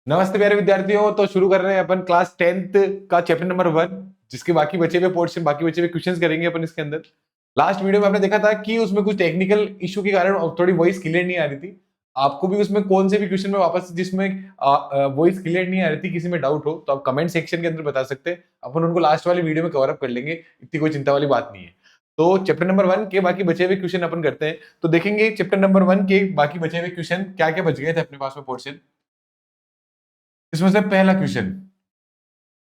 नमस्ते प्यारे विद्यार्थियों। तो शुरू कर रहे हैं अपन क्लास 10th का चैप्टर नंबर 1, जिसके बाकी बचे हुए पोर्शन, बाकी बचे हुए क्वेश्चंस करेंगे अपन इसके अंदर। लास्ट वीडियो में आपने देखा था कि उसमें कुछ टेक्निकल इशू के कारण थोड़ी वॉइस क्लियर नहीं आ रही थी। आपको भी उसमें कौन से भी क्वेश्चन में वापस जिसमें वॉइस क्लियर नहीं आ रही थी, किसी में डाउट हो तो आप कमेंट सेक्शन के अंदर बता सकते हैं। अपन उनको लास्ट वाली वीडियो में कवर अप कर लेंगे, इतनी कोई चिंता वाली बात नहीं है। तो चैप्टर नंबर 1 के बाकी बचे हुए क्वेश्चन अपन करते हैं। तो देखेंगे चैप्टर नंबर 1 के बाकी बचे हुए क्वेश्चन क्या क्या बच गए थे अपने पास में पोर्शन। इसमें से पहला क्वेश्चन,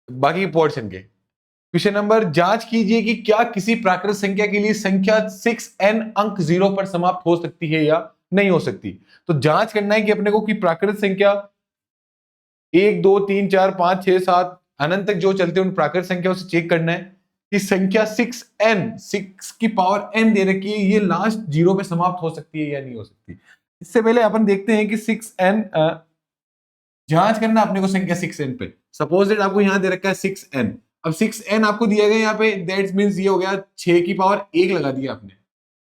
बाकी पोर्शन के क्वेश्चन नंबर, जांच कीजिए कि क्या किसी प्राकृत संख्या के लिए संख्या 6n अंक 0 पर समाप्त हो सकती है या नहीं हो सकती। तो जांच करना है कि अपने को कि प्राकृत संख्या 1 2 3 4 5 6 7 अनंत तक जो चलते हैं उन प्राकृत संख्याओं से चेक करना है कि संख्या 6 की पावर n दे रखी है, ये लास्ट 0 पे समाप्त हो सकती है या नहीं हो सकती। इससे पहले अपन देखते हैं कि 6n, जांच करना अपने को संख्या 6n पे। सपोज दैट आपको यहां दे रखा है 6n। अब 6n आपको दिया गया यहाँ पे, दैट मींस ये हो गया 6 की पावर 1 लगा दिया आपने।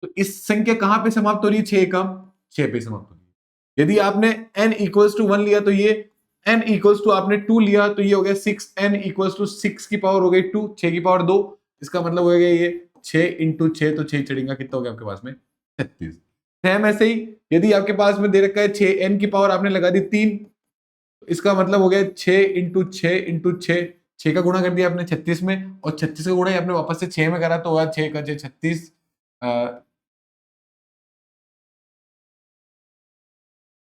तो इस संख्या कहां पे समाप्त हो रही है? 6 कम 6 पे समाप्त हो रही है। यदि आपने n इक्वल्स टू 1 लिया तो ये, n इक्वल्स टू आपने 2 लिया तो ये हो गया 6n इक्वल्स टू 6 की पावर हो गई 2, 6 की पावर 2। इसका मतलब हो गया ये 6 इंटू 6, तो 6 चढ़ेगा कितना हो गया आपके पास में? 36। सेम ऐसे ही यदि आपके पास में दे रखा है 6n की पावर आपने लगा दी 3, इसका मतलब हो गया 6 का गुणा कर दिया आपने 36 में, और 36 का गुणा ही आपने वापस से 6 में करा तो हुआ 6 का 6 36,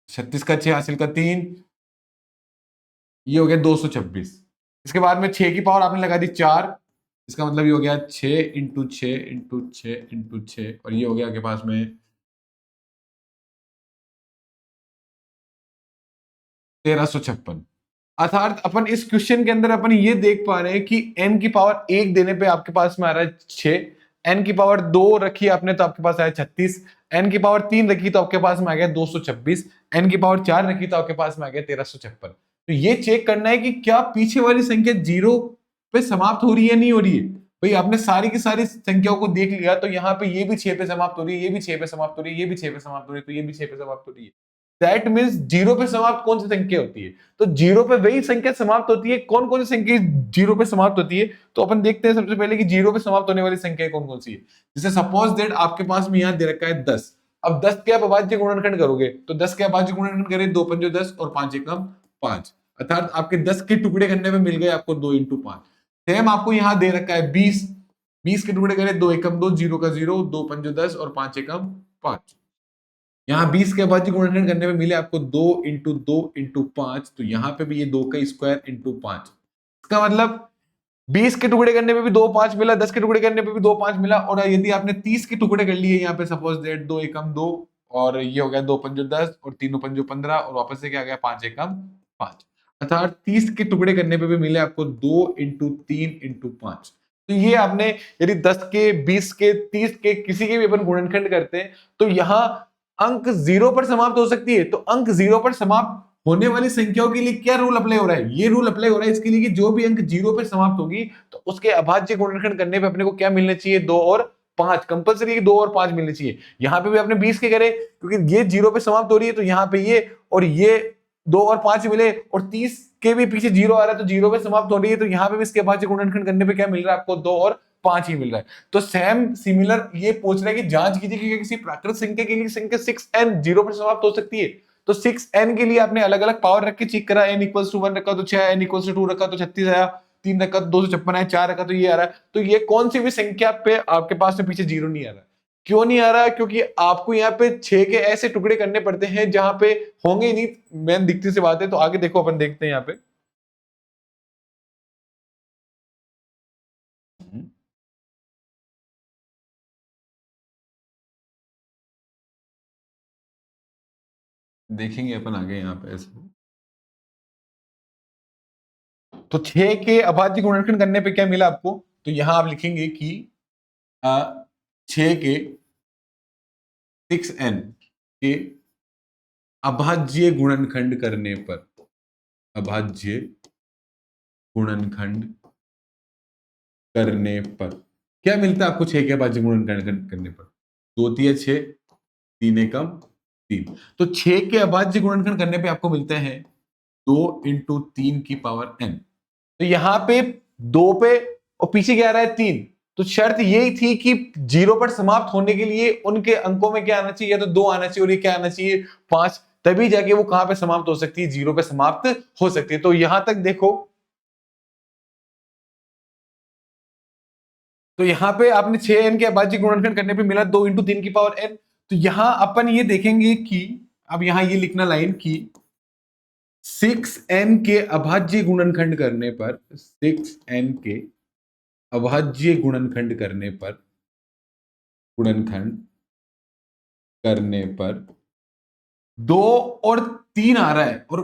36 का 6 हासिल का 3, ये हो गया 226। इसके बाद में 6 की पावर आपने लगा दी 4, इसका मतलब ये हो गया 6 इंटू 6 इंटू 6 इंटू 6, और ये हो गया आपके पास में 1356। अर्थात अपन इस क्वेश्चन के अंदर अपन ये देख पा रहे हैं कि n की पावर 1 देने पे आपके पास में आ रहा है 6, n की पावर 2 रखी आपने तो आपके पास आया 36, n की पावर 3 रखी तो आपके पास में आ गया 226, n की पावर 4 रखी तो आपके पास में आ गया 1356। तो ये चेक करना है कि क्या पीछे वाली संख्या 0 पे समाप्त हो रही है, नहीं हो रही है। भाई आपने सारी की सारी संख्याओं को देख लिया तो यहाँ पे ये भी 6 पे समाप्त हो रही है, ये भी 6 पे समाप्त हो रही है, ये भी 6 पे समाप्त हो रही है, तो ये भी 6 पे समाप्त हो रही है। दैट मीन्स 0 पे समाप्त कौन सी संख्या होती है? तो 0 पे वही संख्या समाप्त होती है। कौन कौन सी संख्या 0 पे समाप्त होती है? तो अपन देखते हैं सबसे पहले कि 0 पे समाप्त होने वाली संख्या कौन कौन सी है। जैसे सपोज दैट आपके पास में यहां दे रखा है 10। अब 10 के आप अभाज्य गुणनखंड करोगे तो 10 के अभाज्य गुणनखंड करें, 2 पंजो 10 और 5 एकम 5, अर्थात आपके 10 के टुकड़े करने में मिल गए आपको 2 इंटू 5। सेम आपको यहां दे रखा है 20, 20 के टुकड़े करें, 2 एकम 2, 0 का 0, 2 पंजो 10 और 5 एकम 5। यहाँ 20 के अभाज्य गुणनखंड करने में मिले आपको 2 इंटू 2 इंटू 5, तो यहाँ पे भी ये 2 का स्क्वायर इंटू 5। इसका मतलब 20 के टुकड़े करने में भी 2 5 मिला, 10 के टुकड़े करने में भी 2 5 मिला, और यदि आपने 30 के टुकड़े कर लिए यहाँ पे सपोज दैट 2 एकम 2, और ये हो गया 2 पंजो 10 और 3 पंजो 15, और वापस से क्या आ गया 5 एकम 5, अर्थात 30 के टुकड़े करने पे भी मिले आपको 2 इंटू 3 इंटू 5। तो ये आपने यदि 10 के 20 के 30 के किसी के भी अपन गुणनखंड करते हैं तो यहाँ अंक 0 पर समाप्त हो सकती है। तो अंक 0 पर समाप्त होने वाली संख्याओं के लिए क्या रूल अप्लाई हो रहा है? ये रूल अप्लाई हो रहा है इसके लिए कि जो भी अंक 0 पर समाप्त होगी तो उसके अभाज्य गुणनखंड करने पे अपने को क्या मिलना चाहिए? 2 और 5, कंपलसरी 2 और 5 मिलने चाहिए। यहां पे भी आपने 20 के करे क्योंकि ये 0 पे समाप्त हो रही है, तो यहाँ पे ये और ये 2 और 5 मिले, और 30 के भी पीछे 0 आ रहा है तो 0 पे समाप्त हो रही है, तो यहाँ पे भी इसके अभाज्य गुणनखंड करने पे क्या मिल रहा है आपको? 2 और 5 ही मिल रहा है। तो सेम सिमिलर ये पूछ रहा है कि जांच कीजिए कि किसी प्राकृत संख्या के लिए संख्या 6n 0 पर समाप्त हो सकती है। तो 6n के लिए आपने अलग अलग पावर रख के चेक करा, n इक्वल्स टू 1 रखा तो 6, n इक्वल्स टू 2 रखा तो 36 आया, 3 रखा तो 256 आया, 4 रखा तो ये आ रहा है। तो ये कौन सी भी संख्या पे आपके पास में पीछे 0 नहीं आ रहा? क्यों नहीं आ रहा? क्योंकि आपको यहाँ पे 6 के ऐसे टुकड़े करने पड़ते हैं जहां पे होंगे ही नहीं, मेन दिखती सी बात है। तो आगे देखो, अपन देखते हैं यहाँ पे देखेंगे अपन आगे यहाँ पे ऐसे। तो 6 के अभाज्य गुणनखंड करने पे क्या मिला आपको? तो यहां आप लिखेंगे कि 6 के 6n के अभाज्य गुणनखंड करने पर, अभाज्य गुणनखंड करने पर क्या मिलता है आपको? 6 के अभाज्य गुणनखंड करने पर 2 तिया 6, 3 एकम 3। तो 6 के अभाज्य गुणनखंड करने पे आपको मिलते हैं 2 × 3 की पावर n। तो यहां पे 2 पे और पीछे क्या आ रहा है 3। तो शर्त यही थी कि 0 पर समाप्त होने के लिए उनके अंकों में क्या आना चाहिए, या तो 2 आना चाहिए और ये क्या आना चाहिए 5, तभी जाके वो कहां पे समाप्त हो सकती है, 0 पे समाप्त हो सकती है। तो यहां तक देखो, तो यहां पे आपने 6n के अभाज्य गुणनखंड करने पे मिला 2 × 3 की पावर n। तो यहां अपन ये देखेंगे कि अब यहां ये लिखना लाइन की 6n के अभाज्य गुणनखंड करने पर, 6n के अभाज्य गुणनखंड करने पर 2 और 3 आ रहा है, और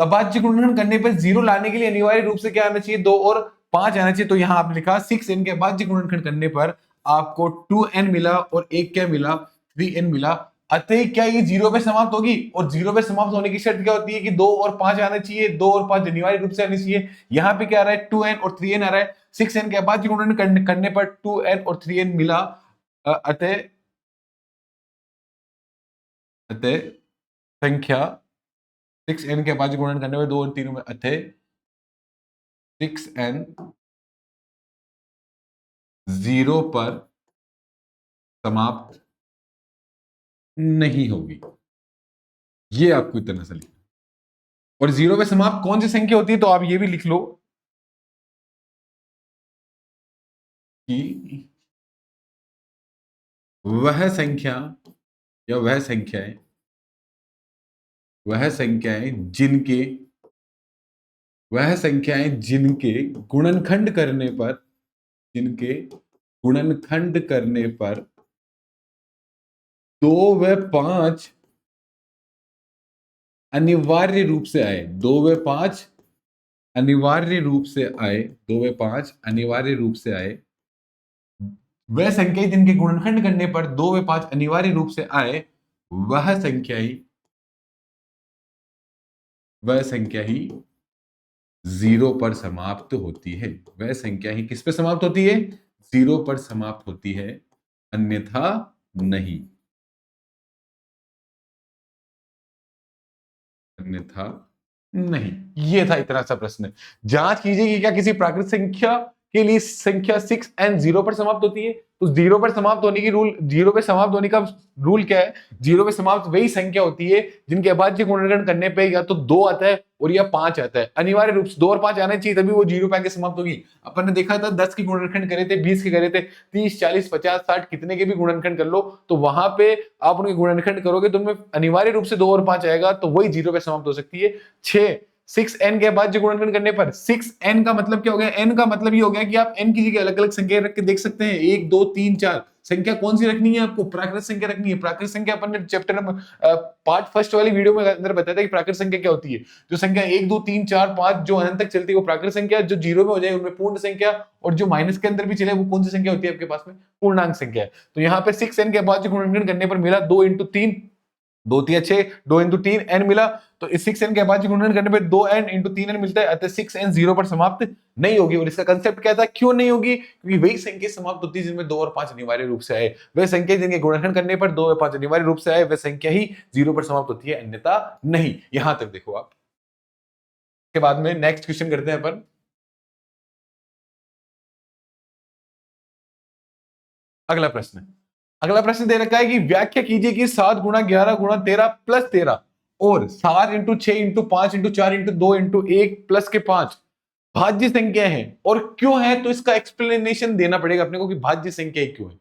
अभाज्य गुणनखंड करने पर 0 लाने के लिए अनिवार्य रूप से क्या आना चाहिए, 2 और 5 आना चाहिए। तो यहां आपने लिखा 6n के अभाज्य गुणनखंड करने पर आपको 2n मिला और एक क्या मिला, 3n मिला। अतः क्या ये 0 पे समाप्त होगी, और 0 पे समाप्त होने की शर्त क्या होती है कि 2 और 5 आना चाहिए, 2 और 5 अनिवार्य रूप से आने चाहिए। यहां पे क्या आ रहा है 2n और 3n आ रहा है। 6n के अभाज्य गुणनखंड करने पर 2n और 3n मिला। अतः अतः संख्या 6n के अभाज्य गुणन करने में 2 और 3 में, अतः 6n 0 पर समाप्त नहीं होगी। ये आपको इतना सा लिखना। और 0 पे समाप्त कौन सी संख्या होती है, तो आप ये भी लिख लो कि वह संख्या या वह संख्याएं जिनके गुणनखंड करने पर, जिनके गुणनखंड करने पर 2 व 5 अनिवार्य रूप से आए, 2 व 5 अनिवार्य रूप से आए, 2 व 5 अनिवार्य रूप से आए, वह संख्या जिनके गुणनखंड करने पर 2 व 5 अनिवार्य रूप से आए, वह संख्या ही 0 पर समाप्त होती है। वह संख्या ही किस पे समाप्त होती है, 0 पर समाप्त होती है, अन्यथा नहीं, अन्यथा नहीं। ये था इतना सा प्रश्न। जांच कीजिए कि क्या किसी प्राकृत संख्या के लिए संख्या 6n 0 पर समाप्त होती है। तो 0 पर समाप्त होने की रूल, 0 पे समाप्त होने का रूल क्या है, 0 पे समाप्त वही संख्या होती है जिनके अभाज्य गुणनखंड करने पे या तो 2 आता है और या 5 आता है। अनिवार्य रूप से 2 और 5 आने चाहिए, तभी वो 0 पे आके समाप्त होगी। अपन ने देखा था 10 के गुणनखंड करे थे, 20 के करे थे, 30 40 50 60 कितने के भी गुणनखंड कर लो, तो वहां पे आप उनके गुणनखंड करोगे तो उनमें अनिवार्य रूप से 2 और 5 आएगा, तो वही 0 पे समाप्त हो सकती है। 6n के अभाज्य गुणनखंड करने पर 6n का मतलब क्या हो गया, n का मतलब ये हो गया कि आप n की जगह अलग अलग संख्या रख के देख सकते हैं, 1 2 3 4 संख्या कौन सी रखनी है आपको, प्राकृत संख्या रखनी है। प्राकृत संख्या अपन ने चैप्टर नंबर पार्ट फर्स्ट वाली वीडियो में अंदर बताया था कि प्राकृत संख्या क्या होती है। जो संख्या 1 2 3 4 5 जो अनंत तक चलती है वो प्राकृत संख्या, जो 0 में हो जाए उनमें पूर्ण संख्या, और जो माइनस के अंदर भी चले वो कौन सी संख्या होती है आपके पास में, पूर्णांक संख्या है। तो यहाँ पे 6n के अभाज्य गुणनखंड करने पर मिला 2 × 3, 2 3 6, 2 × 3 n मिला। तो इस 6n के अभाज्य गुणनखंड करने पे 2n × 3n मिलता है, अतः 6n 0 पर समाप्त नहीं होगी। और इसका कंसेप्ट क्या था, क्यों नहीं होगी, क्योंकि वही संख्या समाप्त होती है जिनमें 2 और 5 अनिवार्य रूप से आए। वह संख्या जिनके गुणनखंड करने पर 2 और 5 अनिवार्य रूप से आए, वह संख्या ही 0 पर समाप्त होती है, अन्यथा नहीं। यहां तक देखो आप। के बाद में नेक्स्ट क्वेश्चन करते हैं अपन। अगला प्रश्न दे रखा है कि व्याख्या कीजिए कि 7 × 11 × 13 + 13 और 7 × 6 × 5 × 4 × 2 × 1 प्लस के 5 भाज्य संख्या है और क्यों है। तो इसका एक्सप्लेनेशन देना पड़ेगा अपने को कि भाज्य संख्या क्यों है।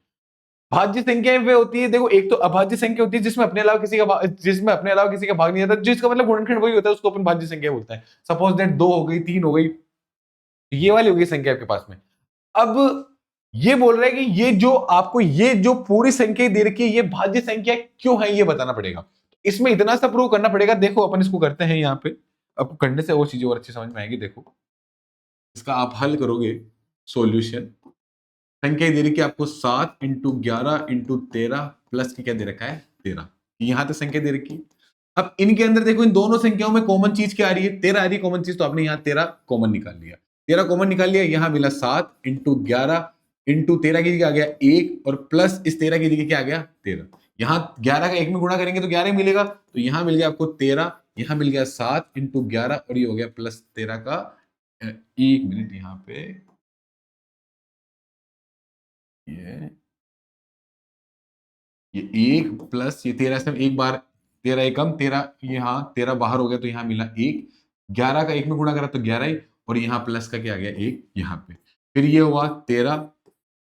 भाज्य संख्याएं वे होती है, देखो एक तो अभाज्य संख्या होती है जिसमें अपने अलावा किसी का भाग नहीं आता, जिसका मतलब गुणनखंड वही होता है, उसको अपन भाज्य संख्या बोलते हैं। सपोज दैट 2 हो गई, 3 हो गई, ये वाली होगी संख्या आपके पास में। अब ये बोल रहा है कि ये जो आपको ये जो पूरी संख्या दे रखी है ये भाज्य संख्या क्यों है, ये बताना पड़ेगा। इसमें इतना सा प्रूव करना पड़ेगा। देखो अपन इसको करते हैं यहाँ पे, आपको करने से वो चीजें और अच्छी समझ में आएगी। देखो इसका आप हल करोगे, सॉल्यूशन संख्या दे रखी है आपको 7 × 11 × 13 प्लस की क्या दे रखा है 13, यहां तक संख्या दे रखी है। अब इनके अंदर देखो इन दोनों संख्याओं में कॉमन चीज क्या आ रही है, 13 आ रही है कॉमन चीज, तो आपने यहाँ 13 कॉमन निकाल लिया। 13 कॉमन निकाल लिया, यहां मिला 7 × 11 × 13 की जगह आ गया 1 और प्लस इस 13 की जगह क्या आ गया 13। यहाँ 11 का 1 में गुणा करेंगे तो 11 मिलेगा, तो यहाँ मिल गया आपको 13 यहां मिल गया 7 इंटू 11 और ये हो गया प्लस 13 का 1 मिनट यहां पे ये 1 प्लस ये 13 से एक बार 13 एकम 13 यहाँ 13 बाहर हो गया तो यहाँ मिला 1 11 का 1 में गुणा करा तो 11 ही और यहाँ प्लस का क्या आ गया 1 यहाँ पे फिर ये हुआ 13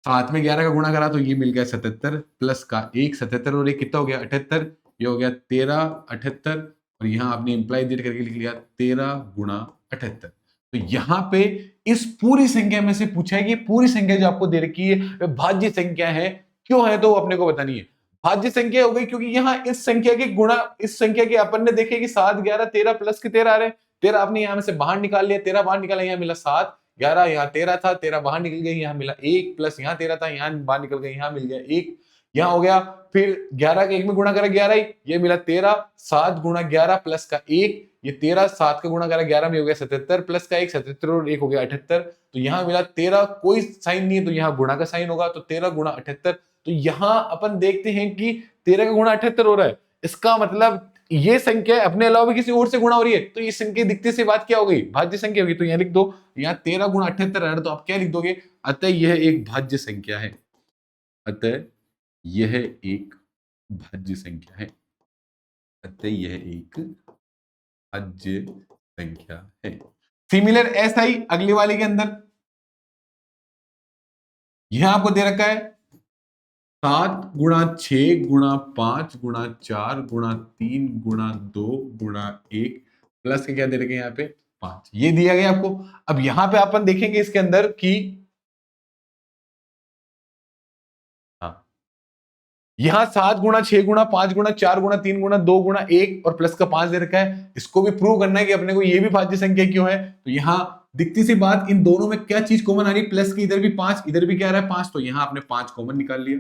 साथ में 11 का गुणा करा तो ये मिल गया 77 प्लस का 1 77 और 1 कितना हो गया 78 ये हो गया 13 78 और यहाँ आपने इंप्लाई डेट करके लिख लिया 13 गुणा 78 तो यहाँ पे इस पूरी संख्या में से पूछा है कि पूरी संख्या जो आपको दे रखी है वह भाज्य संख्या है क्यों है तो वो अपने को बतानी है भाज्य संख्या हो गई क्योंकि यहाँ इस संख्या के गुणा इस संख्या के अपन ने देखे कि 7 11 13 प्लस के 13 आ रहे 13 आपने यहाँ में से बाहर निकाल लिया 13 बाहर निकाला यहाँ मिला 7 11 यहाँ 13 था 13 बाहर निकल गया यहाँ मिला 1 प्लस यहाँ 13 था यहाँ बाहर निकल गया यहाँ मिल गया 1 यहाँ हो गया फिर 11 के 1 में गुणा करा 11 ही ये मिला 13 7 गुणा 11 प्लस का 1 ये 13 7 का गुणा करा 11 में हो गया 77 प्लस का 1 77 और 1 हो गया 78 तो यहाँ मिला 13 कोई साइन नहीं है तो यहाँ गुणा का साइन होगा तो 13 गुणा 78 तो यहां अपन देखते हैं कि 13 का गुणा 78 हो रहा है इसका मतलब ये संख्या अपने अलावा भी किसी और से गुणा हो रही है तो ये संख्या दिखते से बात क्या हो गई भाज्य संख्या होगी तो यहाँ लिख दो यहाँ 13 गुणा 78 है तो आप क्या लिख दोगे अतः यह एक भाज्य संख्या है अतः यह एक भाज्य संख्या है अतः यह एक भाज्य संख्या है सिमिलर ऐसा ही अगली वाली के अंदर यहां आपको दे रखा है 7 गुणा 6 गुणा 5 गुणा 4 गुणा 3 गुणा 2 गुणा 1 प्लस के क्या दे रखे यहाँ पे 5 ये दिया गया आपको अब यहां पे अपन देखेंगे इसके अंदर कि हाँ यहां 7 गुणा 6 गुणा 5 गुणा 4 गुणा 3 गुणा 2 गुणा 1 और प्लस का 5 दे रखा है इसको भी प्रूव करना है कि अपने को ये भी भाज्य संख्या क्यों है तो यहाँ दिखती सी बात इन दोनों में क्या चीज कॉमन आ रही है प्लस की इधर भी 5 इधर भी क्या आ रहा है 5 तो यहाँ आपने 5 कॉमन निकाल लिया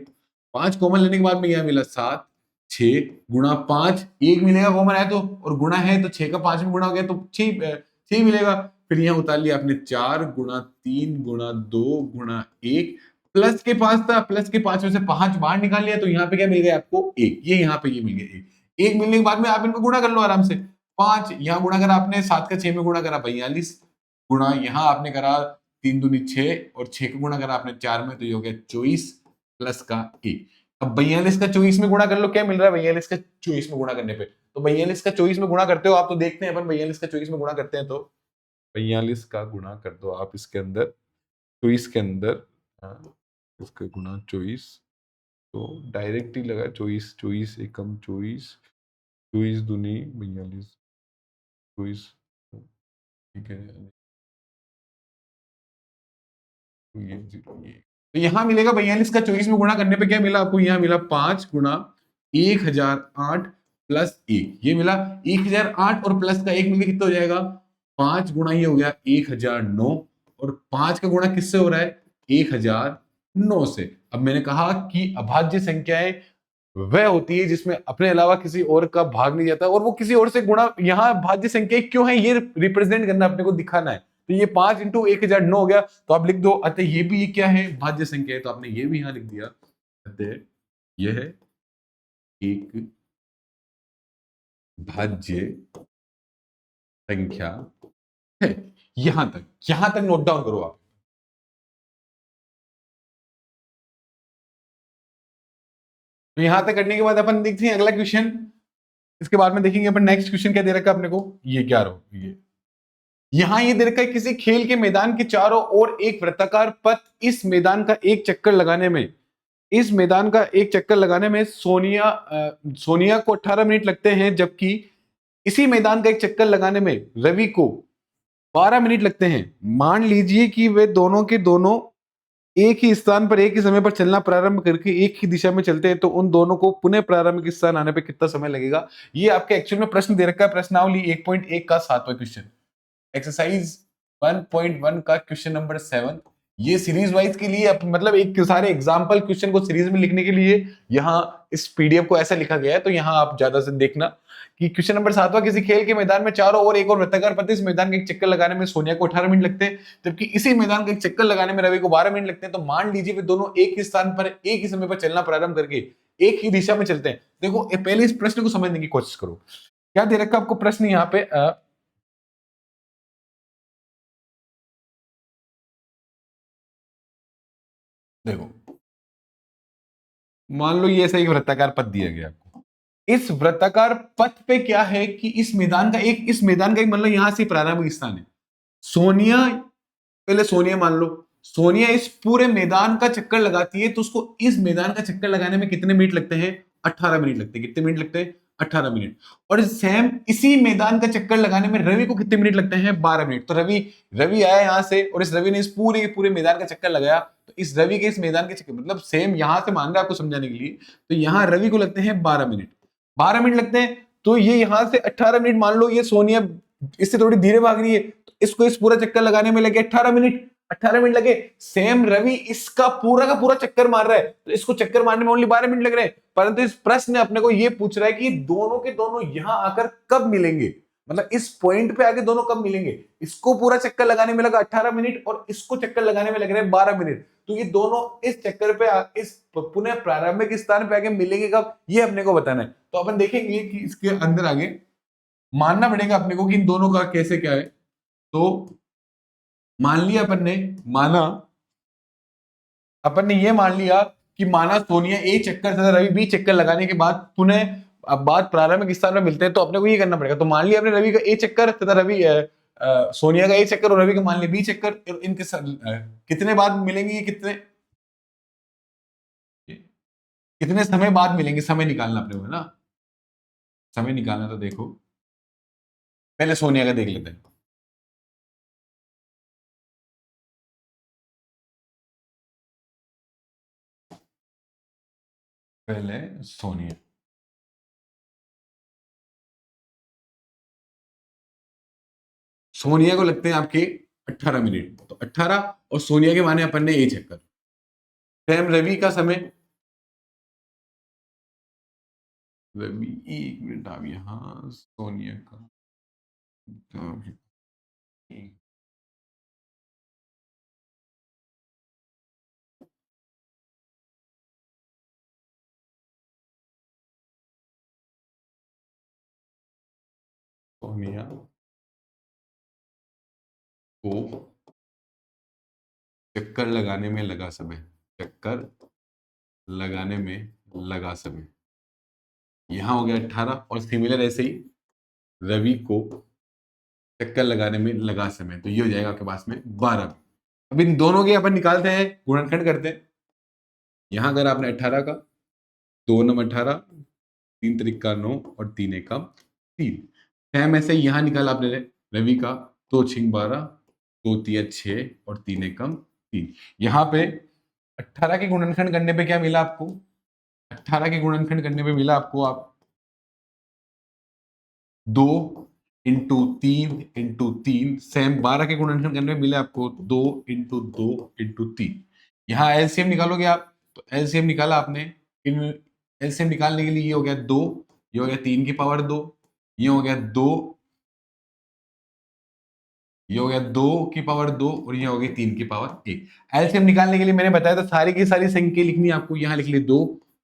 5 कॉमन लेने के बाद में यह मिला 7 6 गुणा 5 1 मिलेगा कॉमन है तो और गुणा है तो 6 का 5 में गुणा हो गया तो 6 मिलेगा फिर यहाँ उतार लिया आपने 4 गुणा 3 गुणा 2 गुणा 1 प्लस के 5 था प्लस के 5 में से 5 बाहर निकाल लिया तो यहाँ पे क्या मिल गया आपको 1 ये यहाँ पे ये मिल गया 1 मिलने के बाद में आप इनको गुणा कर लो आराम से 5 यहाँ गुणा करा आपने 7 का 6 में गुणा करा 42 गुणा यहाँ आपने करा 3 दूनी 6 और 6 का गुणा करा आपने 4 में तो ये हो गया 24 प्लस का 1 अब 42 का 24 में गुणा कर लो क्या मिल रहा है 42 का 24 में गुणा करने पे तो 42 का 24 में गुणा करते हो आप तो देखते हैं अपन 42 का 24 में गुणा करते हैं तो 42 का गुणा कर दो आप इसके अंदर 24 के अंदर इसका गुणा 24 तो डायरेक्ट ही लगा 24 24 एकम 24 24 दूनी 42 24 ठीक है ये तो यहाँ मिलेगा 42 का 24 में गुणा करने पे क्या मिला आपको यहाँ मिला 5 गुणा 1008 प्लस 1 ये मिला 1008 और प्लस का 1 मिलकर कितना हो जाएगा 5 गुणा ये हो गया 1009 और 5 का गुणा किससे हो रहा है 1009 से अब मैंने कहा कि अभाज्य संख्याएं वह होती है जिसमें अपने अलावा किसी और का भाग नहीं जाता और वो किसी और से गुणा यहाँ भाज्य संख्या क्यों है ये रिप्रेजेंट करना अपने को दिखाना है तो ये 5 इंटू 1009 हो गया तो आप लिख दो अतः ये भी क्या है भाज्य संख्या है तो आपने ये भी यहां लिख दिया अतः यह एक भाज्य संख्या है यहां तक नोट डाउन करो आप तो यहां तक करने के बाद अपन देखते हैं अगला क्वेश्चन इसके बाद में देखेंगे अपन नेक्स्ट क्वेश्चन क्या दे रखा है अपने को ये क्या रो ये यहां ये दे रखा है किसी खेल के मैदान के चारों ओर एक वृत्ताकार पथ इस मैदान का एक चक्कर लगाने में सोनिया को 18 मिनट लगते हैं जबकि इसी मैदान का एक चक्कर लगाने में रवि को 12 मिनट लगते हैं मान लीजिए कि वे दोनों के दोनों एक ही स्थान पर एक ही समय पर चलना प्रारंभ करके एक ही दिशा में चलते हैं तो उन दोनों को पुनः प्रारंभिक स्थान आने पे कितना समय लगेगा ये आपके एक्चुअल में प्रश्न दे रखा है प्रश्नावली 1.1 का 7वां क्वेश्चन एक्सरसाइज 1.1 का क्वेश्चन नंबर 7 ये सीरीज वाइज के लिए मतलब एक सारे एग्जांपल क्वेश्चन को सीरीज में लिखने के लिए यहाँ इस पीडीएफ को ऐसा लिखा गया है तो यहाँ आप ज्यादा से देखना कि क्वेश्चन नंबर 7वां किसी खेल के मैदान में चारों ओर एक और वृत्ताकार पथ इस मैदान का एक चक्कर लगाने में सोनिया को 18 मिनट लगते हैं जबकि इसी मैदान का एक चक्कर लगाने में रवि को 12 मिनट लगते हैं तो मान लीजिए वे दोनों एक ही स्थान पर एक ही समय पर चलना प्रारंभ करके एक ही दिशा में चलते हैं देखो पहले इस प्रश्न को समझने की कोशिश करो क्या दे रखा आपको प्रश्न यहाँ पे देखो, मान लो ये ऐसा एक वृत्ताकार पथ दिया गया आपको। इस वृत्ताकार पथ पे क्या है कि इस मैदान का एक मतलब यहां से प्रारंभिक स्थान है। सोनिया, पहले सोनिया मान लो, सोनिया इस पूरे मैदान का चक्कर लगाती है, तो उसको इस मैदान का चक्कर लगाने में कितने मिनट लगते हैं? 18 मिनट लगते हैं। कितने मिनट लगते हैं? 18 मिनट। और सेम इसी मैदान का चक्कर लगाने में रवि को कितने मिनट लगते हैं? 12 मिनट। तो रवि रवि आया यहां से और इस रवि ने इस पूरे पूरे मैदान का चक्कर लगाया, तो इस रवि के इस मैदान के चक्कर मतलब सेम यहां से मान रहा है आपको समझाने के लिए, तो यहां रवि को लगते हैं 12 मिनट। 12 मिनट लगते हैं, तो ये यहां से 18 मिनट मान लो, ये सोनिया इससे थोड़ी धीरे भाग रही है, तो इसको इस पूरा चक्कर लगाने में लगे 18 मिनट। 18 मिनट लगे। सेम रवि इसका पूरा का पूरा चक्कर मार रहा है, तो इसको चक्कर मारने में ओनली 12 मिनट लग रहे हैं। परंतु इस प्रश्न ने अपने को यह पूछ रहा है कि दोनों के दोनों यहां आकर कब मिलेंगे, मतलब इस पॉइंट पे आके दोनों कब मिलेंगे। इसको पूरा चक्कर लगाने में लगा 18 मिनट और इसको चक्कर लगाने में लग रहे हैं 12 मिनट। तो ये दोनों इस चक्कर पे इस पुनः प्रारंभिक स्थान पे आके मिलेंगे कब, ये अपने को बताना है। तो अपन देखेंगे कि इसके अंदर आगे मानना पड़ेगा अपने को कि इन दोनों का कैसे क्या है। तो मान लिया अपन ने ये मान लिया कि माना सोनिया ए चक्कर तथा रवि बी चक्कर लगाने के बाद पुनः अब बात प्रारंभिक स्थान में मिलते हैं, तो अपने को ये करना पड़ेगा। तो मान लिया अपने रवि का ए चक्कर तथा सोनिया का ए चक्कर और रवि का मान लिया बी चक्कर, इनके कितने बाद मिलेंगे, ये कितने समय बाद मिलेंगे, समय निकालना अपने को है ना। समय निकालना, तो देखो पहले सोनिया का देख लेते हैं। पहले सोनिया, सोनिया को लगते हैं आपके 18 मिनट, तो 18 और सोनिया के माने अपन ने ए चक्कर। सेम रवि का समय, रवि 1 मिनट आप यहां, सोनिया का सोनिया को चक्कर लगाने में लगा समय, चक्कर लगाने में लगा समय यहां हो गया 18, और सिमिलर ऐसे ही रवि को चक्कर लगाने में लगा समय, तो ये हो जाएगा आपके पास में 12। अब इन दोनों के अपन निकालते हैं, गुणनखंड करते हैं। यहां अगर आपने 18 का 2 नम 18, 3 त्रिका 9 और 3 एकम 3, सेम ऐसे यहां निकाला आपने रवि का 2 छिंग 12, 2 तिया 6 और 3 एकम 3। यहां पे 18 के गुणनखंड करने पे क्या मिला आपको? 18 के गुणनखंड करने पे मिला आपको आप 2 इंटू 3 सेम 12 के गुणनखंड करने में मिले आपको 2 इंटू 2 इंटू 3। यहां एलसीएम निकालोगे आप, तो एलसीएम निकाला आपने, इन एलसीएम निकालने के लिए ये हो गया 2, ये हो गया 3 की पावर 2, ये हो गया 2, ये हो गया 2 की पावर 2 और ये हो गई 3 की पावर 1। एलसीएम निकालने के लिए मैंने बताया था सारी की सारी संख्या लिखनी है आपको, यहां लिख ली 2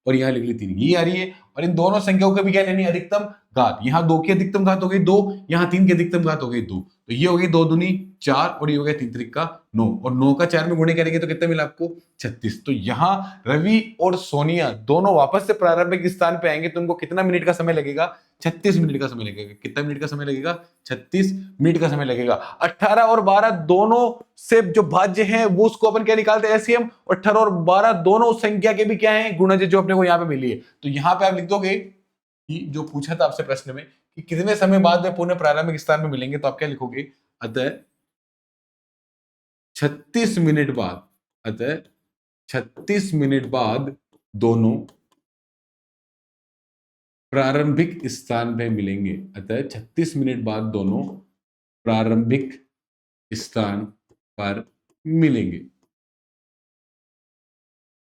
और यहां लिख ली 3, ये आ रही है। और इन दोनों संख्याओं का भी क्या लेनी है? अधिकतम घात। यहां 2 की अधिकतम घात हो गई 2, यहां 3 की अधिकतम घात हो गई 2, तो ये हो गई 2 दूनी 4 और ये हो गया 3 त्रिका 9, और 9 का 4 में गुणे करेंगे तो कितना मिला आपको? 36। तो यहां रवि और सोनिया दोनों वापस से प्रारंभिक स्थान पे आएंगे, तो उनको कितना मिनट का समय लगेगा? 36 मिनट का समय लगेगा। कितना मिनट का समय लगेगा? 36 मिनट का समय लगेगा। 18 और 12 दोनों से जो भाज्य हैं वो उसको अपन क्या निकालते हैं? एलसीएम। 18 और 12 दोनों उस संख्या के भी क्या है? गुणज, जो अपने को यहाँ पे मिली है। तो यहाँ पे आप लिख दोगे कि जो पूछा था आपसे प्रश्न में कि कितने समय बाद में पुनः प्रारंभिक स्थान में मिलेंगे, तो आप क्या लिखोगे? अतः 36 मिनट बाद, अतः 36 मिनट बाद दोनों प्रारंभिक स्थान पे मिलेंगे। अतः 36 मिनट बाद दोनों प्रारंभिक स्थान पर मिलेंगे।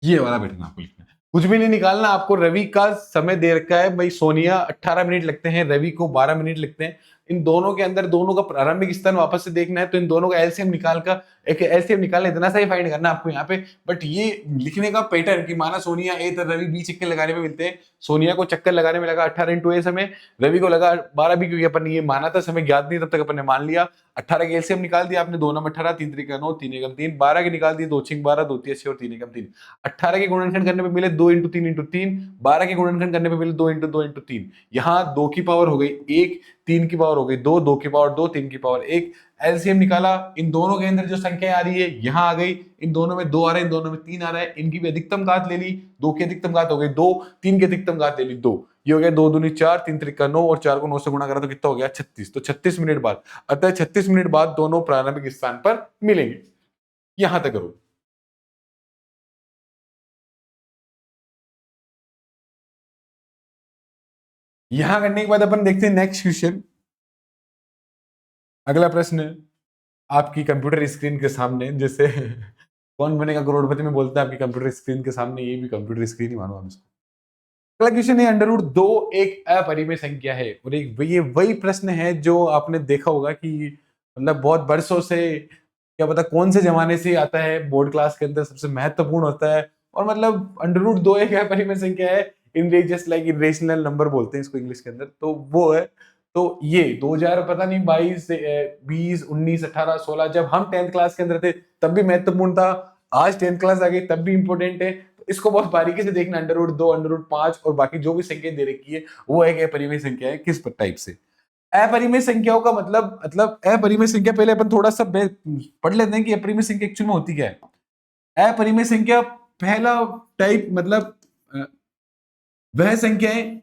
ये वाला बैठना आपको लिखना है, कुछ भी नहीं निकालना आपको। रवि का समय दे रखा है भाई, सोनिया 18 मिनट लगते हैं, रवि को 12 मिनट लगते हैं। इन दोनों के अंदर दोनों का प्रारंभिक स्थान वापस से देखना है, तो इन दोनों का एलसीएम निकालना इतना सा ही फाइंड करना है आपको यहाँ पे। बट ये लिखने का पैटर्न कि माना सोनिया ए तो रवि बी चक्कर लगाने में मिलते हैं। सोनिया को चक्कर लगाने में लगा 18 इंटू ए समय, रवि को लगा 12 भी, क्योंकि अपन ये माना था, समय ज्ञात नहीं तब तक अपन ने मान लिया। 18 के एलसीएम निकाल दिया आपने, 2 नंबर 18, 3 3 9, 3 एकम 3, 12 के निकाल दिए, 2 6 12, 2 3 6 और 3 एकम 3। 18 के गुणनखंड करने पे मिले 2 इंटू 3 इंटू 3, 12 के गुणनखंड करने पे मिले 2 इंटू 2 इंटू 3। यहाँ 2 की पावर हो गई 1, 3 की पावर हो गई 2, 2 की पावर 2, 3 की पावर 1। एलसीएम निकाला, इन दोनों के अंदर जो संख्या आ रही है यहाँ आ गई, इन दोनों में 2 आ रहा है, इन दोनों में 3 आ रहा है, इनकी भी अधिकतम घात ले ली, 2 की अधिकतम घात हो गई 2, 3 की अधिकतम घात ले ली 2, ये हो गया 2 दूनी 4, 3 त्रिका 9 और 4 को 9 से गुणा करा तो कितना हो गया 36। तो 36 मिनट बाद, अतः 36 मिनट बाद दोनों प्रारंभिक स्थान पर मिलेंगे। यहां तक करो। यहां करने के बाद अपन देखते हैं नेक्स्ट क्वेश्चन। अगला प्रश्न आपकी कंप्यूटर स्क्रीन के सामने, जैसे कौन बनेगा करोड़पति में बोलता है आपकी कंप्यूटर स्क्रीन के सामने, ये भी कंप्यूटर स्क्रीन ही मानो हम इसको। अगला क्वेश्चन है, अंडर रूट 2 एक अपरिमेय संख्या है, और एक ये वही प्रश्न है जो आपने देखा होगा कि मतलब बहुत बरसों से, क्या पता कौन से जमाने से आता है, बोर्ड क्लास के अंदर सबसे महत्वपूर्ण होता है। और मतलब अंडर रूट 2 एक अपरिमेय संख्या है, in just like irrational number बोलते हैं इसको इंग्लिश के अंदर, तो वो है। तो ये 2000 पता नहीं 22 20 19 18 16 जब हम 10th क्लास के अंदर थे तब भी महत्वपूर्ण था, आज 10th क्लास आ गई तब भी इंपॉर्टेंट है। तो इसको बहुत बारीकी से देखना, अंडर रूट 2, अंडर रूट 5 और बाकी जो भी संख्या दे रखी है वो एक अपरिमेय संख्या है। किस टाइप से अपरिमेय संख्याओं का मतलब अपरिमेय संख्या, पहले अपन थोड़ा सा पढ़ लेते हैं कि अपरिमेय संख्या एक्चुअल में होती क्या है। अपरिमेय संख्या पहला टाइप मतलब वह संख्याएं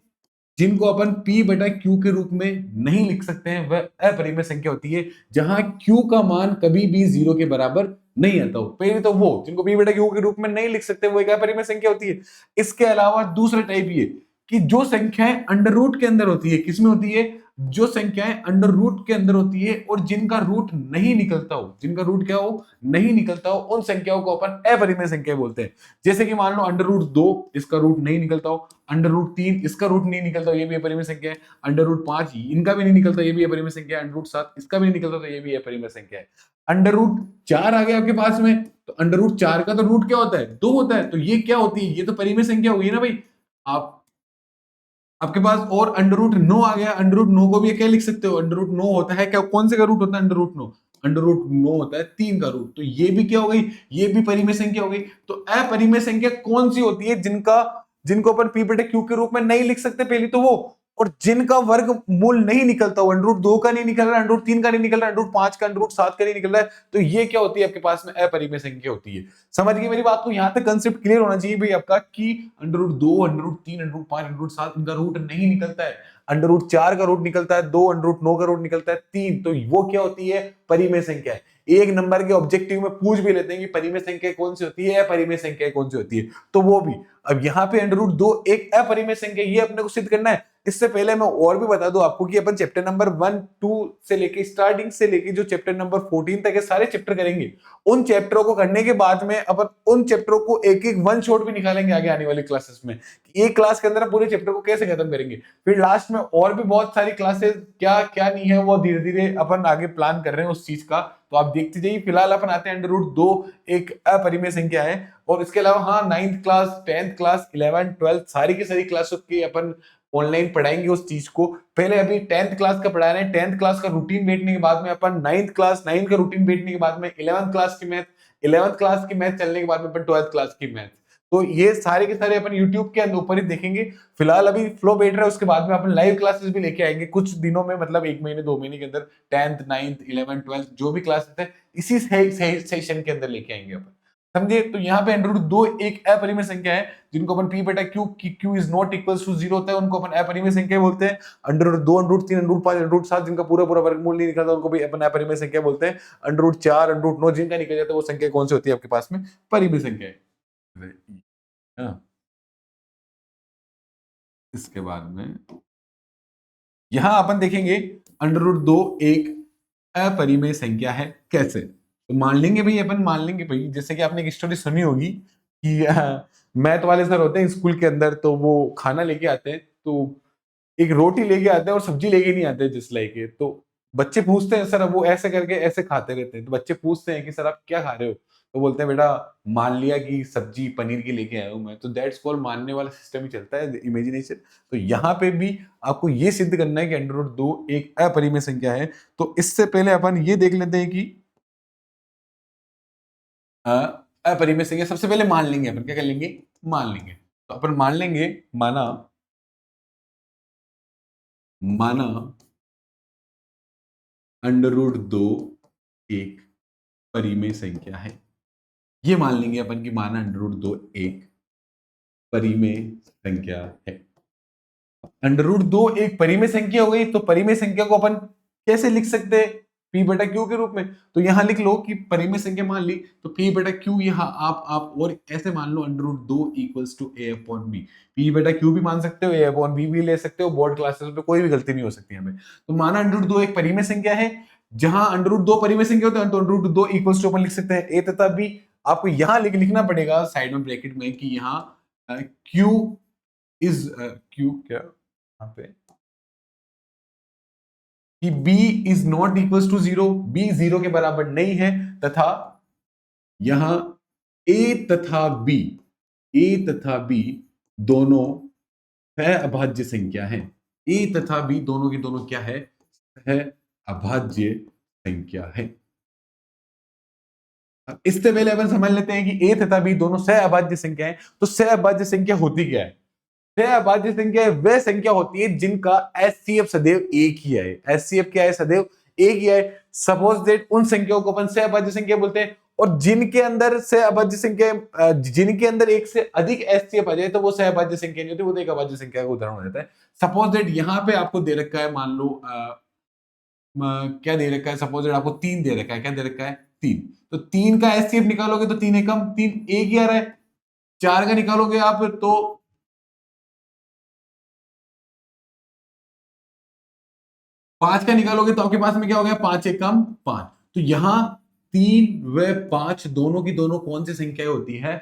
जिनको अपन p बटा q के रूप में नहीं लिख सकते हैं, वह अपरिमेय संख्या होती है। जहां q का मान कभी भी 0 के बराबर नहीं आता हो, पहले तो वो जिनको p बटा q के रूप में नहीं लिख सकते वो एक अपरिमेय संख्या होती है। इसके अलावा दूसरा टाइप ये कि जो संख्याएं अंडर रूट के अंदर होती है, किसमें होती है, जो संख्याएं अंडर रूट के अंदर होती है और जिनका रूट नहीं निकलता हो, जिनका रूट क्या हो, नहीं निकलता हो, उन संख्याओं को अपन अपरिमेय संख्या बोलते हैं। जैसे कि मान लो अंडर रूट 2 इसका रूट नहीं निकलता हो, अंडर रूट 3 इसका रूट नहीं निकलता हो, ये भी अपरिमेय संख्या है, अंडर रूट 5 इनका भी नहीं निकलता, ये भी अपरिमेय संख्या है, अंडर रूट 7 इसका भी नहीं निकलता तो ये भी अपरिमेय संख्या है। अंडर रूट 4 आ गया आपके पास में, तो अंडर रूट 4 का तो रूट क्या होता है, 2 होता है, तो ये क्या होती है, ये तो परिमेय संख्या हुई ना भाई। आप आपके पास और अंडर रूट 9 आ गया, अंडर रूट 9 को भी क्या लिख सकते हो, अंडर रूट 9 होता है क्या, कौन से का रूट होता है अंडर रूट 9, अंडर रूट 9 होता है 3 का रूट, तो ये भी क्या हो गई, ये भी परिमेय संख्या हो गई। तो अपरिमेय संख्या कौन सी होती है, जिनको अपन p बटे q के रूप में नहीं लिख सकते, पहली तो वो, और जिनका वर्ग मूल नहीं निकलता, अंडर रूट 2 का नहीं निकल रहा, अंडर रूट 3 का नहीं निकल रहा, अंडर रूट 5 का, अंडर रूट 7 का नहीं निकल रहा है, तो ये क्या होती है आपके पास में अपरिमेय संख्या होती है। समझ गए मेरी बात को, यहां तक कंसेप्ट क्लियर होना चाहिए भाई आपका कि under root 2, under root 3, under root 5, under root 7 इनका रूट नहीं निकलता है, अंडर रूट 4 का रूट निकलता है 2, अंडर रूट 9 का रूट निकलता है 3, तो वो क्या होती है, परिमेय संख्या है। एक नंबर के ऑब्जेक्टिव में पूछ भी लेते हैं कि परिमेय संख्या कौन सी होती है, अपरिमेय संख्या कौन सी होती है, तो वो भी। अब यहाँ पे अंडर रूट 2 एक अपरिमेय संख्या, ये अपने को सिद्ध करना है। इससे पहले मैं और भी बता दूं आपको कि अपन चैप्टर नंबर 1 2 से लेके स्टार्टिंग से लेके जो चैप्टर नंबर 14 तक है सारे चैप्टर करेंगे। उन चैप्टरों को करने के बाद में अपन उन चैप्टरों को एक एक वन शॉट भी निकालेंगे आगे आने वाली क्लासेस में, एक क्लास के अंदर पूरे चैप्टर को कैसे खत्म करेंगे। फिर लास्ट में और भी बहुत सारी क्लासेस क्या क्या नहीं है वो धीरे धीरे अपन आगे प्लान कर रहे हैं उस चीज का, तो आप देखते जाइए। फिलहाल अपन आते हैं अंडर रूट 2 एक अपरिमेय संख्या है, और इसके अलावा हाँ 9th class 10th class 11th 12th सारी की सारी क्लासों की अपन ऑनलाइन पढ़ाएंगे उस चीज को। पहले अभी 10th क्लास का पढ़ा रहे हैं, 10th क्लास का रूटीन बैठने के बाद में अपन 9th क्लास 9 का रूटीन बैठने के बाद में 11th क्लास की मैथ, 11th क्लास की मैथ चलने के बाद में अपन 12th क्लास की मैथ, तो ये सारे के सारे अपन YouTube के ऊपर ही देखेंगे। फिलहाल अभी फ्लो बैठ रहा है, उसके बाद में अपन लाइव क्लासेस भी लेके आएंगे कुछ दिनों में, मतलब 1 महीने 2 महीने के अंदर 10th 9th 11th 12th जो भी क्लासेस है इसी सेशन के अंदर लेके आएंगे अपन, समझे। तो यहाँ पे अंडर रूट 2 एक अपरिमेय संख्या है, जिनको अपन p बटा q is not equals to 0 होता है उनको अपन अपरिमेय संख्या बोलते हैं। Under root 2 under root 3 under root 5 under root 7 जिनका पूरा पूरा वर्गमूल नहीं निकलता उनको भी अपन अपरिमेय संख्या बोलते हैं। अंडर रूट 4 अंडर रूट 9 जिनका निकल जाता है वो संख्या कौन सी होती है आपके पास में, परिमेय संख्या है। हाँ। इसके बाद में यहां अपन देखेंगे अंडर रूट 2 एक अपरिमेय संख्या है कैसे, तो मान लेंगे भाई, अपन मान लेंगे भाई, जैसे कि आपने एक स्टोरी सुनी होगी कि मैथ वाले सर होते हैं स्कूल के अंदर, तो वो खाना लेके आते हैं, तो एक रोटी लेके आते हैं और सब्जी लेके नहीं आते जिस लाइक है। तो बच्चे पूछते हैं सर, अब वो ऐसे करके ऐसे खाते रहते हैं, तो बच्चे पूछते हैं कि सर आप क्या खा रहे हो, तो बोलते हैं बेटा मान लिया कि सब्जी पनीर की लेके आया हूं मैं, तो दैट्स कॉल्ड मानने वाला सिस्टम ही चलता है, इमेजिनेशन। तो यहाँ पे भी आपको ये सिद्ध करना है कि अंडर रूट 2 एक अपरिमेय संख्या है। तो इससे पहले अपन ये देख लेते हैं कि अ, अपरिमेय संख्या सबसे पहले मान लेंगे, अपन क्या कर लेंगे, मान लेंगे। तो अपन मान लेंगे, माना माना अंडर रूट 2 एक परिमेय संख्या है। ये मान लेंगे अपन की माना अंडर रूट 2 एक परिमेय संख्या है। अंडर रूट 2 एक परिमेय संख्या हो गई, तो परिमेय संख्या को अपन कैसे लिख सकते हैं, पी बटा क्यू के रूप में। तो यहां लिख लो कि परिमेय संख्या मान ली, तो पी बटा क्यू यहां आप और ऐसे मान लो under root 2 equals to A upon B. P बटा क्यू भी मान सकते हो, ए अपॉन बी भी ले सकते हो, बोर्ड क्लासेस में कोई भी गलती नहीं हो सकती हमें। तो माना अंडर रूट 2 एक परिमेय संख्या है, जहां अंडर रूट 2 परिमेय संख्या होते हैं, तो अंडर रूट 2 इक्वल्स टू अपन लिख सकते हैं ए तथा बी। आपको यहां लिखना पड़ेगा साइड में ब्रैकेट में कि यहाँ क्यू इज क्यू क्या यहाँ पे कि b is not equal to zero, b zero के बराबर नहीं है, तथा यहां a तथा b a तथा b दोनों है अभाज्य संख्या है। a तथा b दोनों की दोनों क्या है अभाज्य संख्या है। अब इससे पहले अपन समझ लेते हैं कि a तथा b दोनों सह अभाज्य संख्या है। तो सह अभाज्य संख्या होती क्या है? सह अभाज्य संख्या वह संख्या होती है जिनका एचसीएफ सदैव एक ही है। एचसीएफ क्या है? सदैव एक ही है। सपोज दैट उन संख्याओं को अपन सह अभाज्य संख्या बोलते हैं, और जिनके अंदर सह अभाज्य संख्या जिनके अंदर एक से अधिक एचसीएफ आ जाए तो वो सह अभाज्य संख्या नहीं होती, वो तो एक अभाज्य संख्या का उदाहरण हो जाता है। सपोज दैट यहाँ पे आपको दे रखा है, मान लो क्या दे रखा है, सपोज दैट आपको 3 दे रखा है। क्या दे रखा है? 3। तो 3 का एचसीएफ निकालोगे तो 3 एकम 3 एक ही आ रहा है। 4 का निकालोगे आप तो 5 का निकालोगे तो आपके पास में क्या हो गया? 5 एकम 5। तो यहां 3 व 5 दोनों की दोनों कौन सी संख्या होती है?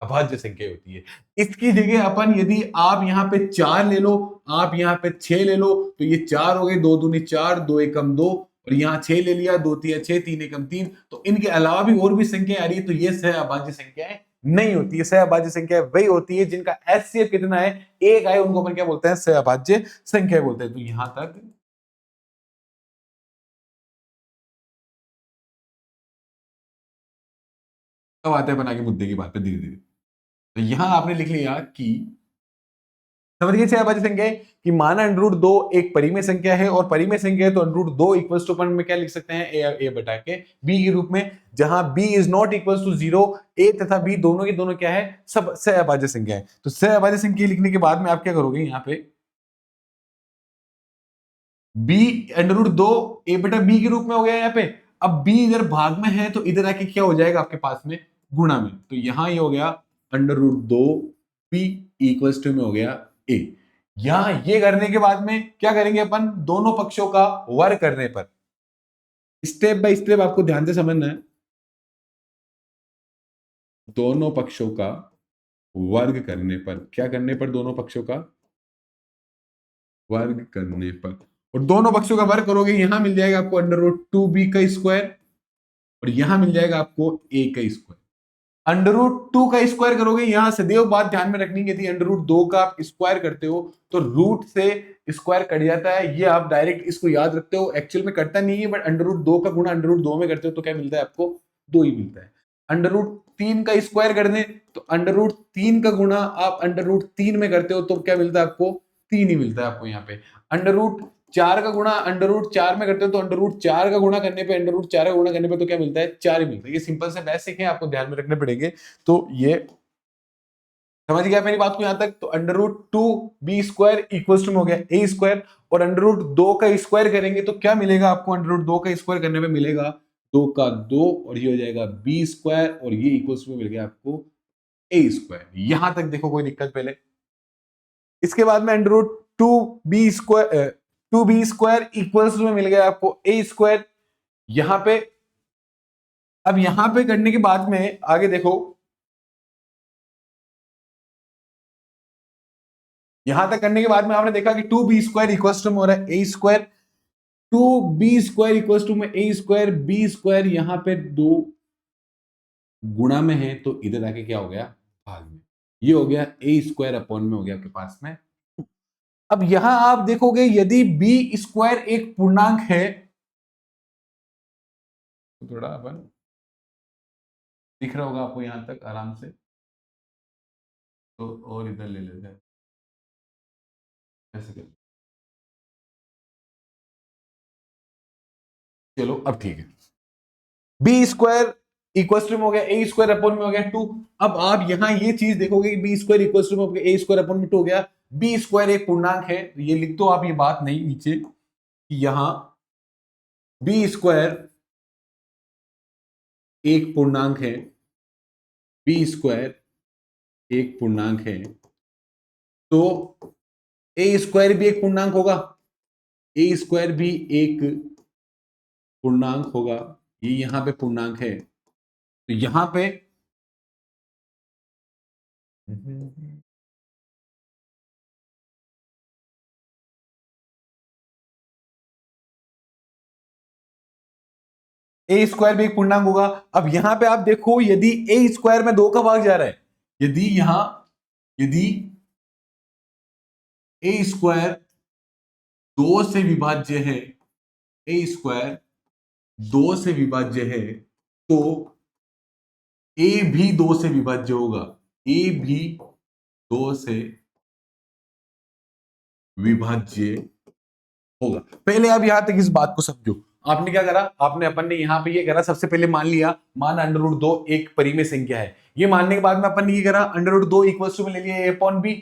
अभाज्य संख्या होती है। इसकी जगह अपन यदि आप यहां पे 4 ले लो, आप यहां पे 6 ले लो, तो ये 4 हो गए, 2 दूनी 4, 2 एकम 2, और यहाँ 6 ले लिया, 2 तिया 6, 3 एकम 3। तो इनके अलावा भी और भी संख्या आ रही है, तो ये सह अभाज्य संख्याएं नहीं होती है। सह अभाज्य संख्या वही होती है जिनका एचसीएफ कितना है? एक आए, उनको अपन क्या बोलते हैं? सह अभाज्य संख्या बोलते हैं। तो यहां तक अब आते हैं बना के मुद्दे की बात पे धीरे धीरे। तो यहां आपने लिख लिया कि समझ गए छह अभाज्य संख्या है कि माना अंडर रूट 2 एक परिमेय संख्या है, और परिमेय संख्या है तो अंडर रूट 2 इक्वल्स टू अपन में क्या लिख सकते हैं? ए बटा के बी के रूप में, जहां B is not equals to zero. A तथा बी दोनों के दोनों क्या है? सब सह अभाज्य संख्या है। तो सह अभाज्य संख्या लिखने के बाद में आप क्या करोगे? यहाँ पे बी अंडर रूट 2 ए बटा बी के रूप में हो गया यहाँ पे। अब बी इधर भाग में है तो इधर आके क्या हो जाएगा आपके पास में? गुणा में। तो यहां ये हो गया under root 2 b equals to में हो गया ए। यहां ये करने के बाद में क्या करेंगे अपन? दोनों पक्षों का वर्ग करने पर, स्टेप बाय स्टेप आपको ध्यान से समझना है। दोनों पक्षों का वर्ग करने पर, क्या करने पर? दोनों पक्षों का वर्ग करने पर, और दोनों पक्षों का वर्ग करोगे, यहां मिल जाएगा आपको अंडर रूट 2b का स्क्वायर, और यहां मिल जाएगा आपको a का स्क्वायर। अंडर रूट 2 का स्क्वायर करोगे, यहां सदैव बात ध्यान में रखनी है, यदि अंडर रूट 2 का आप स्क्वायर करते हो तो रूट से स्क्वायर कट जाता है। ये आप डायरेक्ट इसको याद रखते हो, एक्चुअल में कटता नहीं है, बट अंडर रूट 2 का गुणा अंडर रूट 2 में करते हो तो क्या मिलता है आपको? 2 ही मिलता है। अंडर रूट 3 का स्क्वायर कर दें तो अंडर रूट 3 का गुणा आप अंडर रूट 3 में करते हो तो क्या मिलता है आपको? 3 ही मिलता है आपको यहाँ पे। अंडर रूट 4 का गुणा अंडर रूट 4 में करते हो तो अंडर रूट 4 का गुणा करने पे, अंडर रूट 4 का गुणा करने पे तो क्या मिलता है? 4 ही मिलता है। ये सिंपल से बेसिक है, आपको ध्यान में रखने पड़ेंगे। तो ये समझ गया मेरी बात को यहां तक? तो under root 2 b square equal to हो गया ए स्क्वायर, और अंडर रूट 2 का स्क्वायर करेंगे तो क्या मिलेगा आपको? अंडर रूट 2 का स्क्वायर करने में मिलेगा 2 का 2, और ये हो जाएगा बी स्क्वायर, और ये इक्वल्स में मिल गया आपको ए स्क्वायर। यहां तक देखो कोई दिक्कत पहले? इसके बाद में under root 2b square equals में मिल गया आपको ए स्क्वायर। यहां पे अब यहां पे करने के बाद में आगे देखो, यहां तक करने के बाद में आपने देखा कि 2b² इक्वल टू हो रहा है a², 2b² इक्वल टू में a², b² यहां पे 2 गुणा में है तो इधर आके क्या हो गया, भाग में। ये हो गया a² अपॉन में हो गया आपके पास में। अब यहां आप देखोगे यदि b² एक पूर्णांक है तो थोड़ा अपन दिख रहा होगा आपको यहां तक आराम से, तो और इधर ले लेते हैं ऐसे कर, चलो अब ठीक है। b² इक्वल टू में हो गया a² अपॉन में हो गया 2। अब आप यहां ये चीज देखोगे कि b² इक्वल टू में हो गया a² अपॉन में 2 हो गया। b² एक पूर्णांक है तो ये लिख दो आप ये बात नहीं नीचे कि यहां b² एक पूर्णांक है, b² एक पूर्णांक है तो a² भी एक पूर्णांक होगा, a² भी एक पूर्णांक होगा। ये यहां पे पूर्णांक है तो यहां पे a² भी एक पूर्णांक होगा। अब यहां पे आप देखो यदि a² में 2 का भाग जा रहा है, यदि a² 2 से विभाज्य है, a² 2 से विभाज्य है तो a भी 2 से विभाज्य होगा, a भी 2 से विभाज्य होगा। पहले आप यहां तक इस बात को समझो। आपने क्या करा, आपने अपन ने यहां पे ये करा, सबसे पहले मान लिया मान √2 एक परिमेय संख्या है। ये मानने के बाद में अपन ने ये करा √2 इक्वल टू में ले लिया a अपॉन b,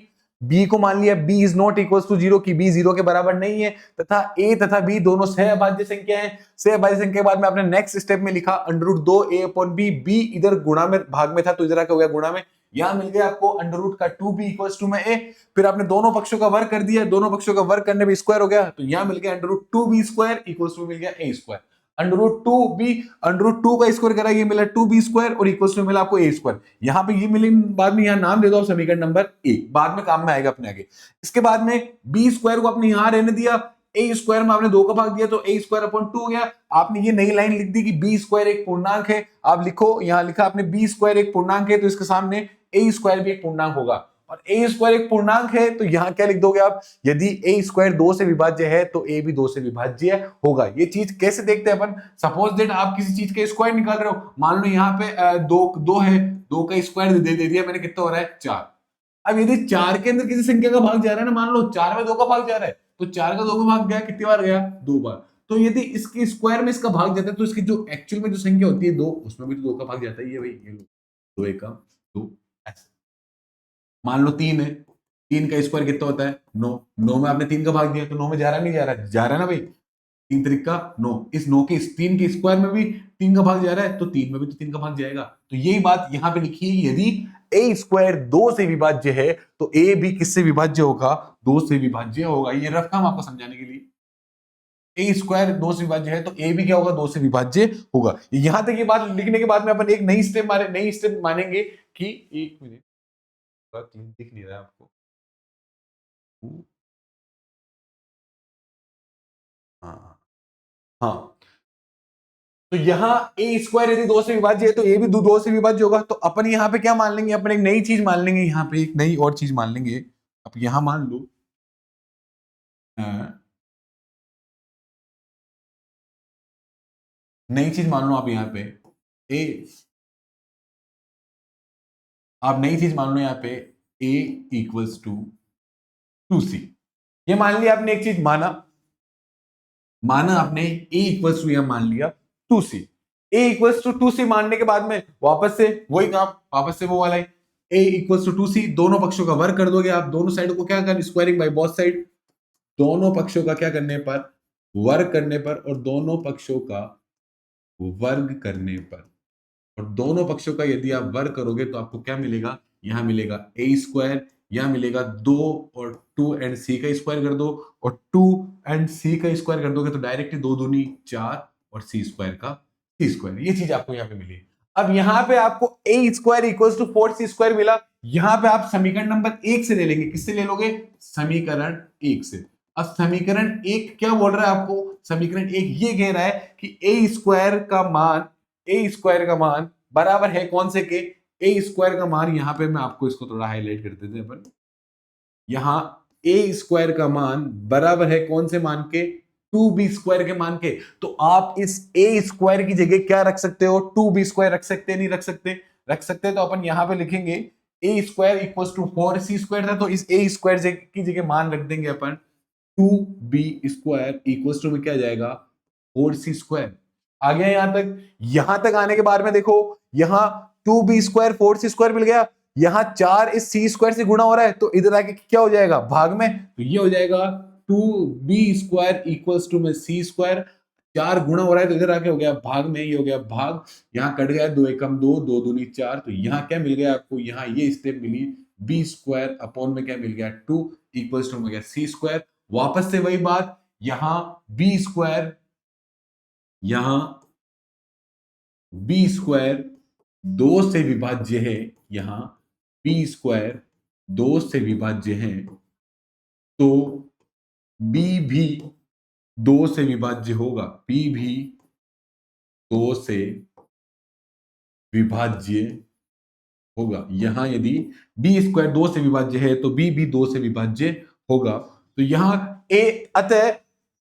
b को मान लिया b is not equal to 0 की b 0 के बराबर नहीं है, तथा a तथा b दोनों सहअभाज्य संख्या है। सहअभाज्य संख्या के बाद में आपने नेक्स्ट स्टेप में लिखा √2 a अपॉन b, b इधर गुणा में भाग में था तो इधर आके हो गया गुणा में, यहां मिल गया आपको √2b इक्वल टू में a। फिर आपने दोनों पक्षों का वर्ग कर दिया, दोनों पक्षों का वर्ग करने पे स्क्वायर हो गया तो यहां मिल गया √2b² इक्वल टू मिल गया a²। √2b √2 का स्क्वायर करा, ये मिला 2b² और इक्वल टू मिला आपको a²। यहां पे ये मिले बाद में यहां नाम दे दो समीकरण नंबर a, बाद में काम में आएगा अपने आगे। इसके बाद में b² को आपने यहां रहने दिया, a² में आपने 2 का भाग दिया तो a² अपॉन 2 हो गया। आपने ये नई लाइन लिख दी कि b² एक पूर्णांक है। आप लिखो, यहां लिखा आपने b² एक पूर्णांक है तो इसके सामने a² भी एक पूर्णांक होगा, और a² एक पूर्णांक है तो यहां क्या लिख दोगे आप, यदि a² 2 से विभाज्य है तो a भी 2 से विभाज्य होगा। ये चीज कैसे देखते हैं अपन, सपोज दैट आप किसी चीज का स्क्वायर निकाल रहे हो, मान लो यहाँ पे 2 है, 2 का स्क्वायर दे दिया मैंने, कितना हो रहा है 4। अब यदि 4 के अंदर किसी संख्या का भाग जा रहा है ना, मान लो 4 में 2 का भाग जा रहा है तो 4 का 2 का भाग गया, कितनी बार गया 2 बार। तो यदि इसके स्क्वायर में इसका भाग जाता है तो इसकी जो एक्चुअल में जो संख्या होती है 2, उसमें भी तो 2 का भाग जाता ही है भाई। ये लो 2 1 2 ऐसे। मान लो 3 है, 3 का स्क्वायर कितना होता है 9, 9 में आपने 3 का भाग दिया तो 9 में जा रहा नहीं जा रहा, जा रहा है ना भाई, 3 तरीका 9, इस 9 के 3 के स्क्वायर में भी 3 का भाग जा रहा है तो 3 में भी तो 3 का भाग जाएगा। तो यही बात यहां पे लिखी है, यदि a² 2 से विभाज्य है तो a भी किससे विभाज्य होगा, 2 से विभाज्य होगा। ये रफ काम आपको समझाने के लिए, a² 2 से विभाज्य है तो a भी क्या होगा 2 से विभाज्य होगा। यहां तक ये बात लिखने के बाद में अपन एक नई स्टेप मानेंगे कि, एक मिनट दिख नहीं रहा है आपको, हाँ हाँ, तो यहाँ a² यदि 2 से विभाज्य है तो a भी 2 से विभाज्य होगा। तो अपन यहाँ पे क्या मान लेंगे, अपन एक नई चीज मान लेंगे, यहाँ पे एक नई और चीज मान लेंगे। अब यहाँ मान लो नई चीज मान लो आप यहाँ पे a, आप नई चीज मान लो यहाँ पे a इक्वल्स टू 2c। ये मान लिया आपने, एक चीज माना आपने a इक्वल्स टू, यहां मान लिया 2c। a equals to 2c मानने के बाद में वापस से वही काम, वापस से वो वाला है a इक्वल्स टू 2c, दोनों पक्षों का वर्ग कर दोगे आप, दोनों साइड को क्या कर, स्क्वायरिंग बाय बोथ साइड, दोनों पक्षों का क्या करने पर, वर्ग करने पर, और दोनों पक्षों का वर्ग करने पर, और दोनों पक्षों का यदि आप वर्ग करोगे तो आपको क्या मिलेगा, यहां मिलेगा a², यहां मिलेगा 2 और 2 एंड c का स्क्वायर कर दो, और 2 एंड c का स्क्वायर कर दोगे तो डायरेक्टली 2 दूनी 4 और c² का c², ये चीज आपको यहां पे मिली। अब यहां पे आपको a² इक्वल्स टू 4c² मिला, यहां पे आप समीकरण नंबर 1 से ले लेंगे। किससे ले लोगे? समीकरण 1 से। अब समीकरण 1 क्या बोल रहा है आपको? समीकरण 1 ये कह रहा है कि ए स्क्वायर का मान बराबर है कौन से के? ए स्क्वायर का मान, यहां पे मैं आपको इसको थोड़ा हाईलाइट कर देते हैं अपन। यहां ए स्क्वायर का मान बराबर है कौन से मान के? 2b स्क्वायर के मान के। तो आप इस ए स्क्वायर की जगह क्या रख सकते हो? 2b स्क्वायर रख सकते हैं, नहीं रख सकते? रख सकते हैं। तो अपन यहां पे लिखेंगे A square equal to 4c square था, तो इस ए स्क्वायर की जगह मान रख देंगे अपन 2b स्क्वायर इक्वल टू में क्या जाएगा? 4c square. आ गया यहां तक? यहां तक आने के बाद में देखो, यहां 2b स्क्वायर 4c स्क्वायर मिल गया। यहां 4 इस सी स्क्वायर से गुणा हो रहा है, तो इधर आके क्या हो जाएगा? भाग में। तो ये हो जाएगा 2b स्क्वायर इक्वल्स टू में सी स्क्वायर। 4 गुणा हो रहा है तो इधर आके हो गया भाग में, ये हो गया भाग। यहां कट गया 2 एकम 2, 2 दूनी 4। तो यहां क्या मिल गया आपको? यहां ये स्टेप मिली b स्क्वायर अपॉन में क्या मिल गया? 2 इक्वल्स टू में गया सी स्क्वायर। वापस से वही बात, यहां b स्क्वायर, यहां b स्क्वायर 2 से विभाज्य है, यहां b स्क्वायर 2 से विभाज्य है, तो b भी 2 से विभाज्य होगा। b भी 2 से विभाज्य होगा। यहां यदि b स्क्वायर 2 से विभाज्य है तो b भी 2 से विभाज्य होगा। तो यहां a, अतः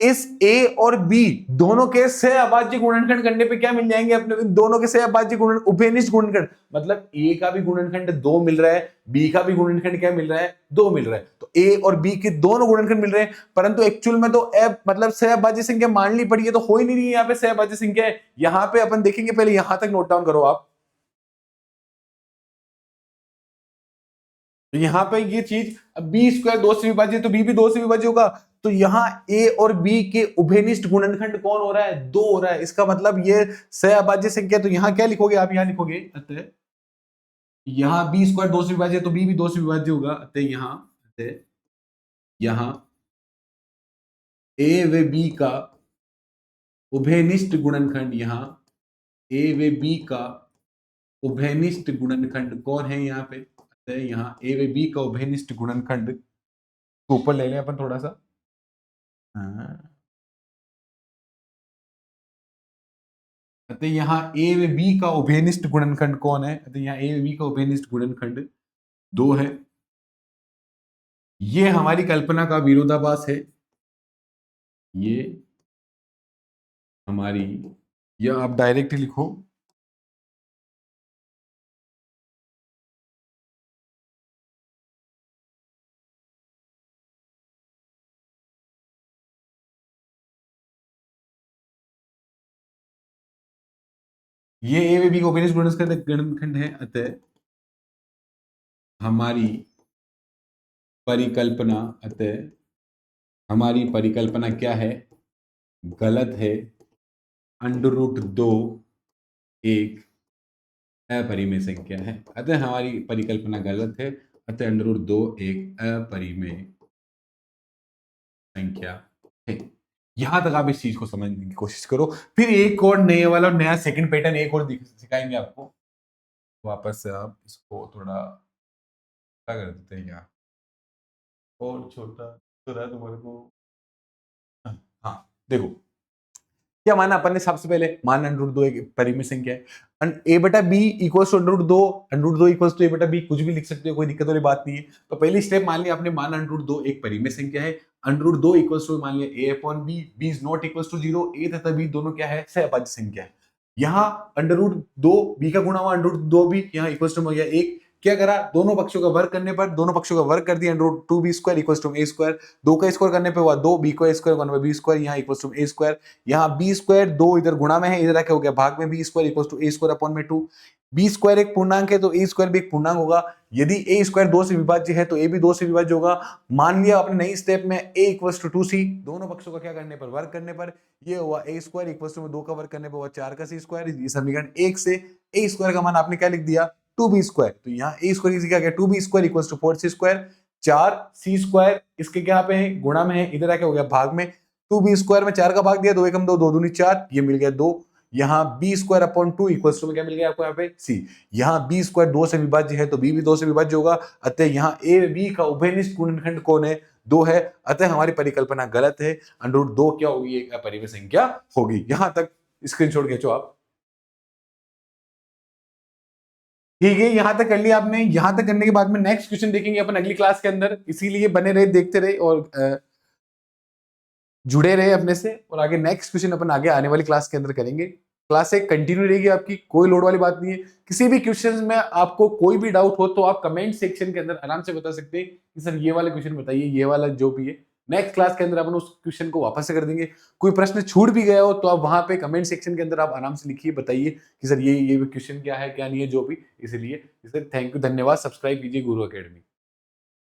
इस a और b दोनों के सहअभाज्य गुणनखंड करने पे क्या मिल जाएंगे अपने? दोनों के सहअभाज्य गुणन उभयनिष्ठ गुणनखंड, मतलब a का भी गुणनखंड 2 मिल रहा है, b का भी गुणनखंड क्या मिल रहा है? 2 मिल रहा है। तो a और b के दोनों गुणनखंड मिल रहे हैं, परंतु एक्चुअल में तो मतलब सहअभाज्य संख्या मान ली पड़ी है, तो हो ही नहीं रही है यहाँ पे सहअभाज्य संख्या है। यहां पे अपन देखेंगे, पहले यहां तक नोट डाउन करो आप। तो यहां पे ये चीज, बी स्क्वायर 2 से विभाज्य, तो बी भी 2 से विभाज्य होगा। तो यहां ए और बी के उभयनिष्ठ गुणनखंड कौन हो रहा है? 2 हो रहा है। इसका मतलब ये सहअभाज्य संख्या। तो यहां क्या लिखोगे आप? यहां लिखोगे अतः यहां बी स्क्वायर 2 से विभाज्य, तो बी भी 2 से विभाज्य होगा। अतः यहां ए व बी का उभयनिष्ठ गुणनखंड, यहां ए व बी का उभयनिष्ठ गुणनखंड कौन है यहाँ पे? अतः यहाँ ए व बी का उभयनिष्ठ गुणनखंड ऊपर ले लें अपन थोड़ा सा। हाँ। अतः यहाँ ए व बी का उभयनिष्ठ गुणनखंड कौन है? अतः यहाँ ए व बी का उभयनिष्ठ गुणनखंड 2 है। ये हमारी कल्पना का विरोधाभास है। ये हमारी, या आप डायरेक्ट लिखो, ये ए व बी का उभयनिष्ठ गुणनखंड है। अतः हमारी परिकल्पना, अतः हमारी परिकल्पना क्या है? गलत है। अंडर रूट 2 एक अपरिमेय संख्या है। अतः हमारी परिकल्पना गलत है। अतः अंडर रूट 2 एक अपरिमेय संख्या है। यहां तक आप इस चीज को समझने की कोशिश करो। फिर एक और नए वाला नया सेकंड पैटर्न एक और सिखाएंगे आपको। वापस से आप इसको थोड़ा क्या कर देते हैं, यहाँ और छोटा तो रहा तुम्हारे को। हाँ देखो, क्या माना अपन ने? सबसे पहले मान अंडर रूट 2 एक परिमेय संख्या है। ए बटा B equals to under root 2, under root 2 equals to A बटा बी, कुछ भी लिख सकते हो, कोई दिक्कत वाली बात नहीं है। तो पहली स्टेप मान लिया आपने, मान अंडर रूट 2 एक परिमेय संख्या है। अंडर रूट 2 इक्वल्स टू मान लिया A upon B, B is not equals to 0, A तथा बी दोनों क्या है? सहअभाज्य संख्या है। यहाँ अंडर रूट 2 बी का गुणा हुआ अंडर रूट 2 बी, यहाँ इक्वल्स टू हो गया 1। क्या करा? दोनों पक्षों का वर्ग करने पर, दोनों पक्षों का वर्ग कर दिया, under root 2b square equals to A square. 2 का स्क्वायर करने पे हुआ 2, बी का स्क्वायर 1 बी स्क्वायर, यहाँ इक्वल्स टू ए स्क्वायर। यहाँ बी स्क्वायर 2 इधर गुणा में है, इधर आके हो गया भाग में, B square equals to A square upon में 2। बी स्क्वायर एक पूर्णांक है तो ए स्क्वायर भी एक पूर्णांक होगा। यदि ए स्क्वायर 2 से विभाज्य है तो ए भी 2 से विभाज्य होगा। मान लिया आपने नई स्टेप में ए इक्वल्स टू 2c, दोनों पक्षों का क्या करने पर? वर्ग करने पर। ये हुआ ए स्क्वायर इक्वल्स टू 2 का वर्ग करने पर हुआ 4 का सी स्क्वायर। समीकरण 1 से ए स्क्वायर का मान आपने क्या लिख दिया? 2b square. तो यहाँ ए स्क्वायर क्या गया? 2b square equals to 4c square. 4c square इसके क्या पे है? गुणा में है, इधर आके हो गया भाग में। 2b स्क्वायर में 4 का भाग दिया, 2 एकम 2, 2 दूनी 4, ये मिल गया 2। यहाँ B square upon 2 equals to में क्या मिल गया आपको यहाँ पे सी। यहाँ बी स्क्वायर 2 से विभाज्य है तो बी भी 2 से विभाज्य होगा, अतः यहाँ ए बी का उभयनिष्ठ गुणनखंड कौन है, 2 है, अतः हमारी परिकल्पना गलत है। अंडर 2 क्या होगी, एक अपरिमेय संख्या होगी। यहां तक स्क्रीनशॉट खींचो आप। ठीक है, यहां तक कर लिया आपने। यहां तक करने के बाद में नेक्स्ट क्वेश्चन देखेंगे अपन अगली क्लास के अंदर, इसीलिए बने रहे, देखते रहे और जुड़े रहे अपने से। और आगे नेक्स्ट क्वेश्चन अपन आगे आने वाली क्लास के अंदर करेंगे। क्लास एक कंटिन्यू रहेगी आपकी, कोई लोड वाली बात नहीं है। किसी भी क्वेश्चन में आपको कोई भी डाउट हो तो आप कमेंट सेक्शन के अंदर आराम से बता सकते हैं कि सर ये वाला क्वेश्चन बताइए, ये वाला जो भी है। नेक्स्ट क्लास के अंदर अपन उस क्वेश्चन को वापस से कर देंगे। कोई प्रश्न छूट भी गया हो तो आप वहां पे कमेंट सेक्शन के अंदर आप आराम से लिखिए, बताइए कि सर ये क्वेश्चन क्या है क्या नहीं है जो भी। इसलिए थैंक यू, धन्यवाद। सब्सक्राइब कीजिए गुरु अकेडमी।